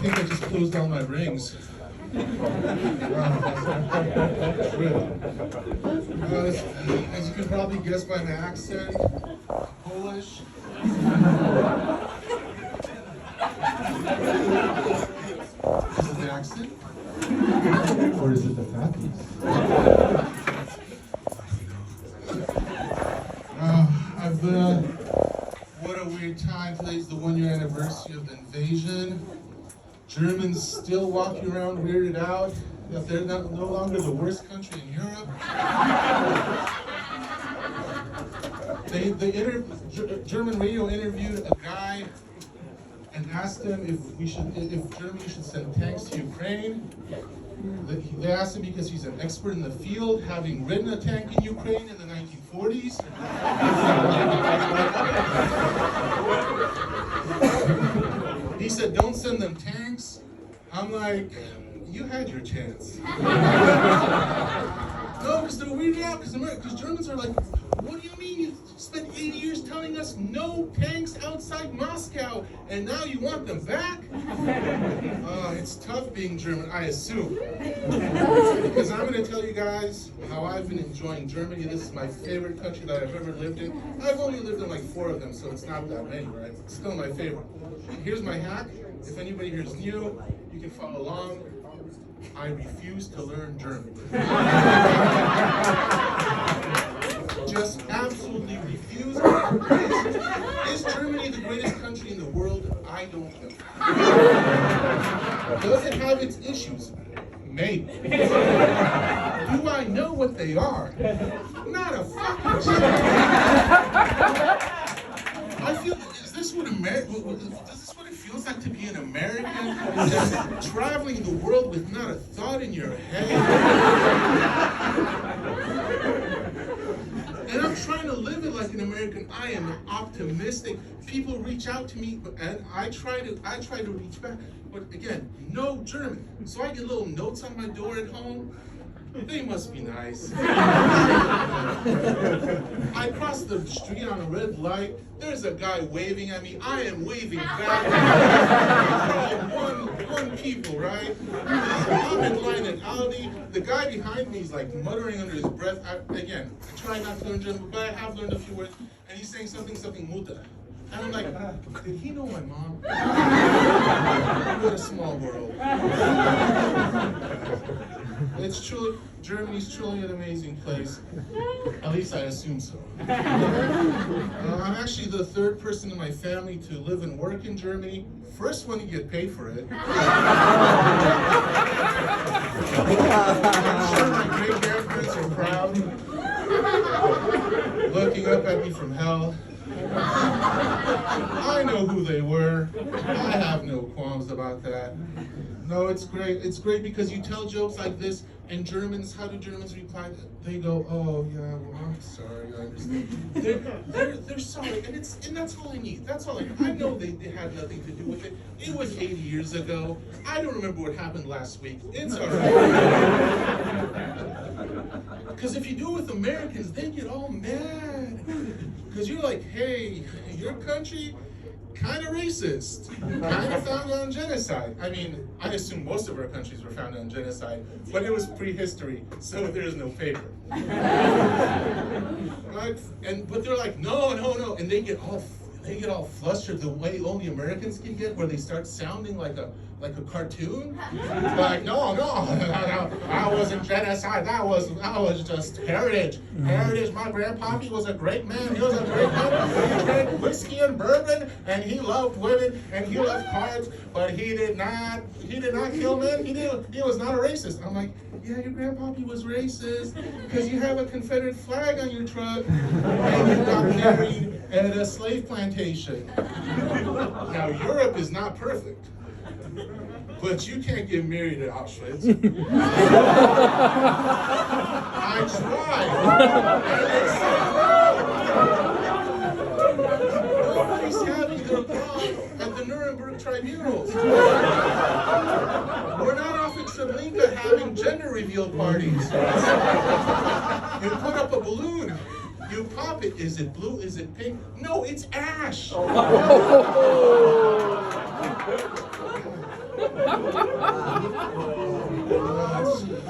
think I just closed all my rings. As you can probably guess by my accent, Polish. Is it the accent? Or is it the fat piece? What a weird time. Today's the 1-year anniversary of the invasion. Germans still walking around weirded out that they're no longer the worst country in Europe. German radio interviewed a guy and asked him if Germany should send tanks to Ukraine. They asked him because he's an expert in the field, having ridden a tank in Ukraine in the 1940s. He said, "Don't send them tanks." I'm like, you had your chance. No, because they're weirded out, because Germans are like, what do you mean you spent 80 years telling us no tanks outside Moscow, and now you want them back? It's tough being German, I assume. Because I'm going to tell you guys how I've been enjoying Germany. This is my favorite country that I've ever lived in. I've only lived in like 4 of them, so it's not that many, right? It's still my favorite. Here's my hack. If anybody here is new, you can follow along. I refuse to learn German. Just absolutely refuse. Is Germany the greatest country in the world? I don't know. Does it have its issues? Maybe. Do I know what they are? Not a fucking chance. I feel, is this what it feels like to be an American? Traveling the world with not a thought in your head? And I'm trying to live it like an American. I am optimistic. People reach out to me, and I try to reach back. But again, no German. So I get little notes on my door at home. They must be nice. I cross the street on a red light. There's a guy waving at me. I am waving back. one people, right? I'm in line at Aldi. The guy behind me is like muttering under his breath. I try not to learn German, but I have learned a few words. And he's saying something Mutter. And I'm like, did he know my mom? What a small world. Germany's truly an amazing place. At least I assume so. I'm actually the 3rd person in my family to live and work in Germany. First one to get paid for it. I'm sure my great-grandparents are proud, looking up at me from hell. I know who they were. I have no qualms about that. No, it's great. It's great because you tell jokes like this, and Germans, how do Germans reply? They go, "Oh yeah, well, I'm sorry, I understand." They're sorry, and that's all I need. That's all I need. I know they had nothing to do with it. It was 80 years ago. I don't remember what happened last week. It's all right. Because if you do it with Americans, they get all mad. Because you're like, hey, your country, kind of racist, kind of founded on genocide. I mean, I assume most of our countries were founded on genocide, but it was prehistory, so there's no paper. Right? But they're like, no, and they get all flustered the way only Americans can get, where they start sounding like a cartoon. Like, no, that wasn't genocide. That was just heritage. Heritage. My grandpappy was a great man. He was a great man. He drank whiskey and bourbon, and he loved women, and he loved cards, but he did not kill men. He was not a racist. I'm like, yeah, your grandpappy was racist because you have a Confederate flag on your truck, and you got married at a slave plantation. Now, Europe is not perfect. But you can't get married at Auschwitz. I tried. And they said no. Nobody's having their prom at the Nuremberg tribunals. We're not off in Treblinka having gender reveal parties. You put up a balloon. You pop it. Is it blue? Is it pink? No, it's ash.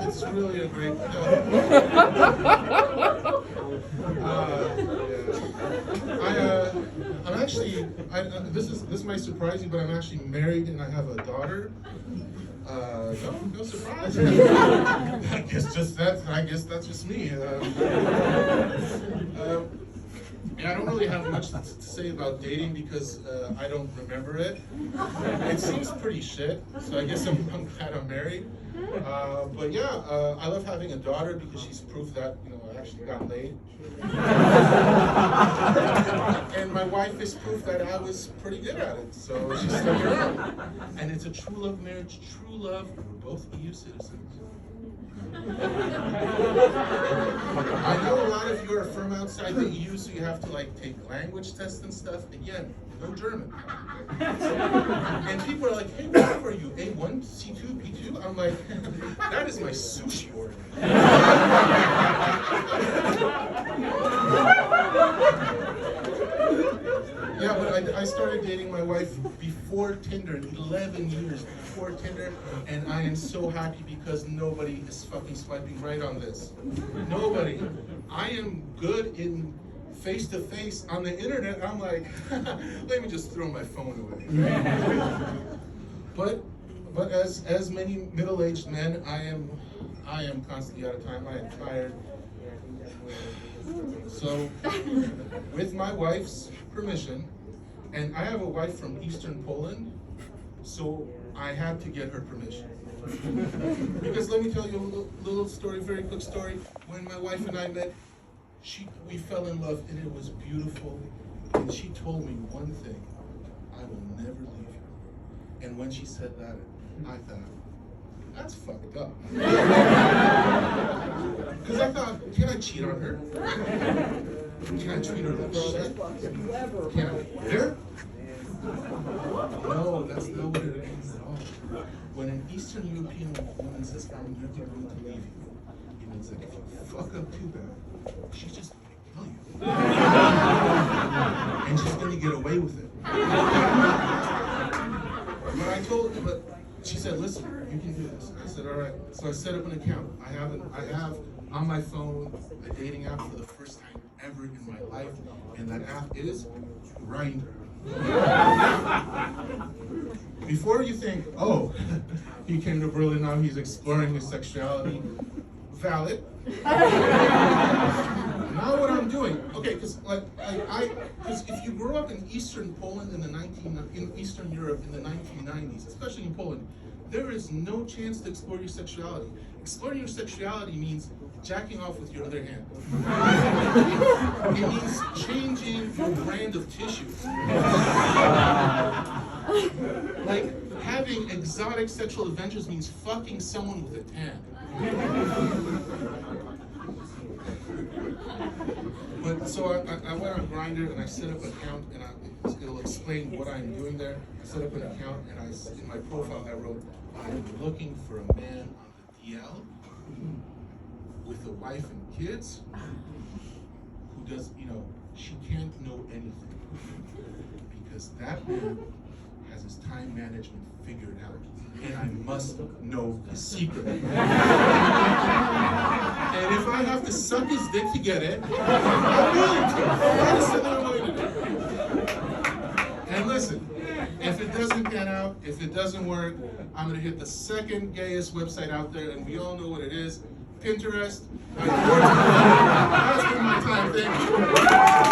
It's really a great. I'm actually. This might surprise you, but I'm actually married and I have a daughter. No surprise. I guess that's just me. Yeah, I don't really have much to say about dating because I don't remember it. It seems pretty shit, so I guess I'm glad I'm married. But yeah, I love having a daughter because she's proof that I actually got laid. And my wife is proof that I was pretty good at it, so she stuck around. And it's a true love marriage, true love. We're both EU citizens. I know a lot of you are from outside the EU, so you have to take language tests and stuff. Again, no German. And people are like, hey, what are you? A1, C2, B2? I'm like, that is my sushi order. Yeah, but I started dating my wife before Tinder, 11 years before Tinder, and I am so happy because nobody is fucking swiping right on this. Nobody. I am good in face-to-face. On the internet, I'm like, let me just throw my phone away. But as many middle-aged men, I am constantly out of time. I am tired. So, with my wife's permission, and I have a wife from Eastern Poland, so I had to get her permission. Because let me tell you a little story, very quick story. When my wife and I met, we fell in love and it was beautiful. And she told me one thing: I will never leave you. And when she said that, I thought, that's fucked up. Because I thought, can I cheat on her? Can I treat her like shit? Can I hit her? No, that's not what it is at all. When an Eastern European woman says, I'm never going to leave you, it means that if you fuck up too bad, she's just going to kill you. And she's going to get away with it. But she said, listen, you can do this. I said, all right. So I set up an account. I have on my phone a dating app for the first time ever in my life, and that app is Grindr. Before you think, oh, he came to Berlin, now he's exploring his sexuality, valid. Now what I'm doing, okay, because if you grew up in Eastern Poland in Eastern Europe in the 1990s, especially in Poland, there is no chance to explore your sexuality. Exploring your sexuality means jacking off with your other hand. It means changing your brand of tissue. Like having exotic sexual adventures means fucking someone with a tan. But so I went on Grindr and I set up an account, and it'll explain what I'm doing there. I set up an account, and in my profile I wrote, I'm looking for a man on the DL with a wife and kids who does, she can't know anything because that man has his time management figured out, and I must know his secret. And if I have to suck his dick to get it, I'm willing to. That's something I'm willing to do. And listen, if it doesn't pan out, if it doesn't work, I'm gonna hit the second gayest website out there, and we all know what it is: Pinterest. That's been my time. Thank you.